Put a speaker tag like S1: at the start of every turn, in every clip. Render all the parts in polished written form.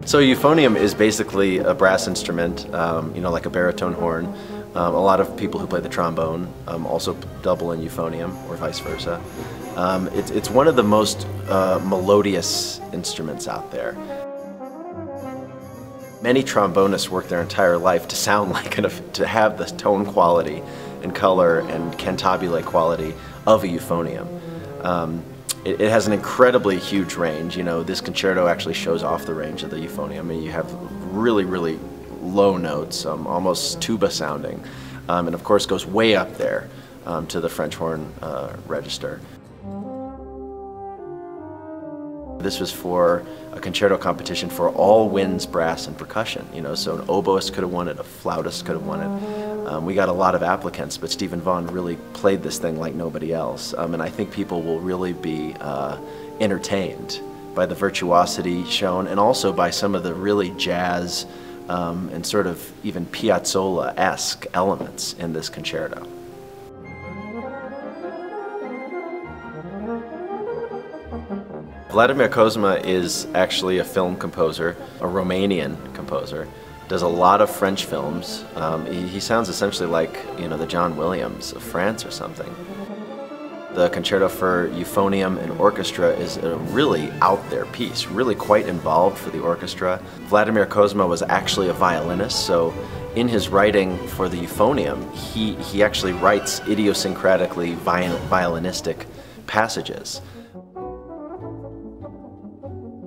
S1: So euphonium is basically a brass instrument, you know, like a baritone horn. A lot of people who play the trombone also double in euphonium, or vice versa. It's one of the most melodious instruments out there. Many trombonists work their entire life to sound like to have the tone quality and color and cantabile quality of a euphonium. It has an incredibly huge range. You know, this concerto actually shows off the range of the euphonium. I mean, you have really, really low notes, almost tuba sounding, and of course goes way up there to the French horn register. This was for a concerto competition for all winds, brass, and percussion. You know, so an oboist could have won it, a flautist could have won it. We got a lot of applicants, but Stephen Vaughan really played this thing like nobody else. And I think people will really be entertained by the virtuosity shown, and also by some of the really jazz and sort of even Piazzolla-esque elements in this concerto. Vladimir Cosma is actually a film composer, a Romanian composer. Does a lot of French films. He sounds essentially like, you know, the John Williams of France or something. The Concerto for Euphonium and Orchestra is a really out there piece, really quite involved for the orchestra. Vladimir Cosma was actually a violinist, so in his writing for the euphonium, he actually writes idiosyncratically violinistic passages.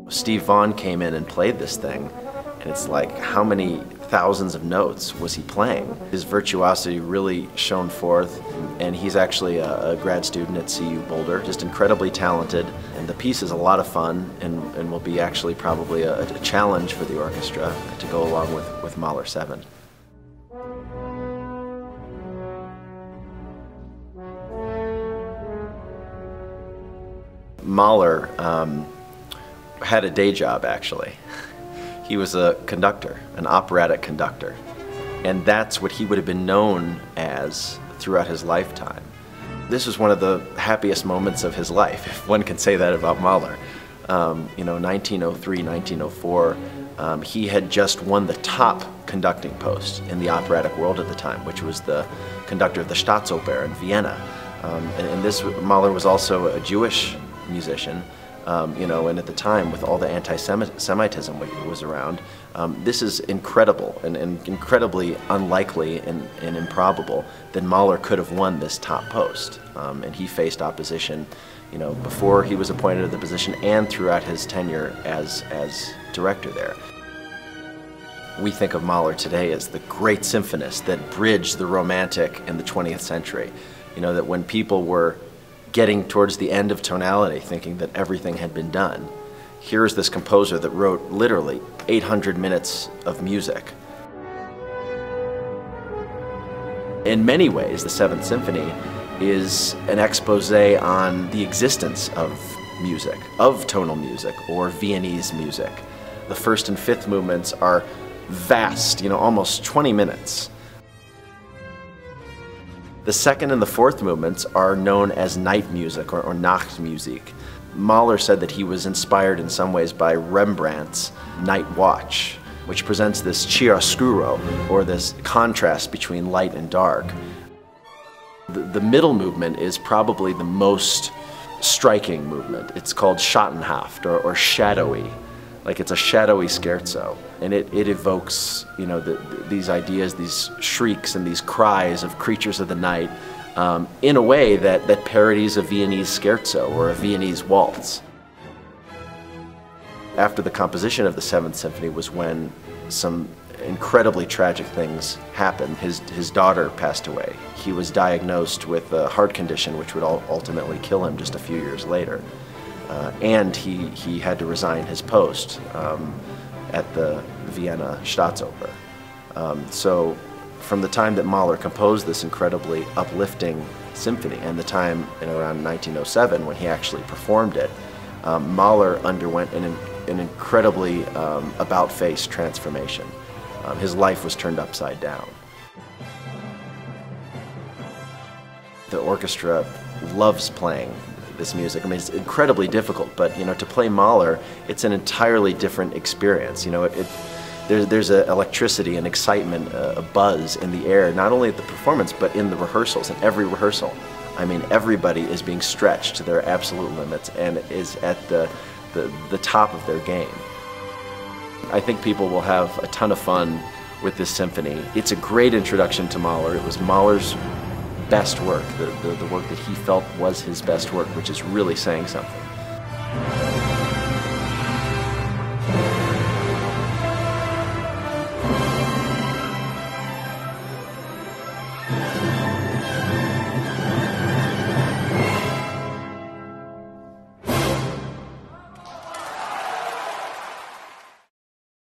S1: Steve Vaughan came in and played this thing, and it's like, how many thousands of notes was he playing? His virtuosity really shone forth, and he's actually a grad student at CU Boulder, just incredibly talented, and the piece is a lot of fun and will be actually probably a challenge for the orchestra to go along with Mahler 7. Mahler had a day job, actually. He was a conductor, an operatic conductor, and that's what he would have been known as throughout his lifetime. This was one of the happiest moments of his life, if one can say that about Mahler. You know, 1903, 1904, he had just won the top conducting post in the operatic world at the time, which was the conductor of the Staatsoper in Vienna. And this, Mahler was also a Jewish musician. You know, and at the time, with all the anti-Semitism that was around, this is incredible and incredibly unlikely and improbable that Mahler could have won this top post. And he faced opposition, you know, before he was appointed to the position and throughout his tenure as director there. We think of Mahler today as the great symphonist that bridged the Romantic and the 20th century. You know, that when people were getting towards the end of tonality, thinking that everything had been done, here's this composer that wrote literally 800 minutes of music. In many ways, the Seventh Symphony is an expose on the existence of music, of tonal music, or Viennese music. The first and fifth movements are vast, you know, almost 20 minutes. The second and the fourth movements are known as night music, or Nachtmusik. Mahler said that he was inspired in some ways by Rembrandt's Night Watch, which presents this chiaroscuro, or this contrast between light and dark. The middle movement is probably the most striking movement. It's called Schattenhaft, or shadowy. Like, it's a shadowy scherzo, and it evokes, you know, these ideas, these shrieks and these cries of creatures of the night in a way that parodies a Viennese scherzo or a Viennese waltz. After the composition of the Seventh Symphony was when some incredibly tragic things happened. His daughter passed away. He was diagnosed with a heart condition which would ultimately kill him just a few years later. And he had to resign his post at the Vienna Staatsoper. So from the time that Mahler composed this incredibly uplifting symphony and the time in around 1907 when he actually performed it, Mahler underwent an incredibly about-face transformation. His life was turned upside down. The orchestra loves playing this music. I mean, it's incredibly difficult, but you know, to play Mahler, it's an entirely different experience. You know, there's an electricity, an excitement, a buzz in the air, not only at the performance, but in the rehearsals, in every rehearsal. I mean, everybody is being stretched to their absolute limits and is at the top of their game. I think people will have a ton of fun with this symphony. It's a great introduction to Mahler. It was Mahler's best work, the work that he felt was his best work, which is really saying something.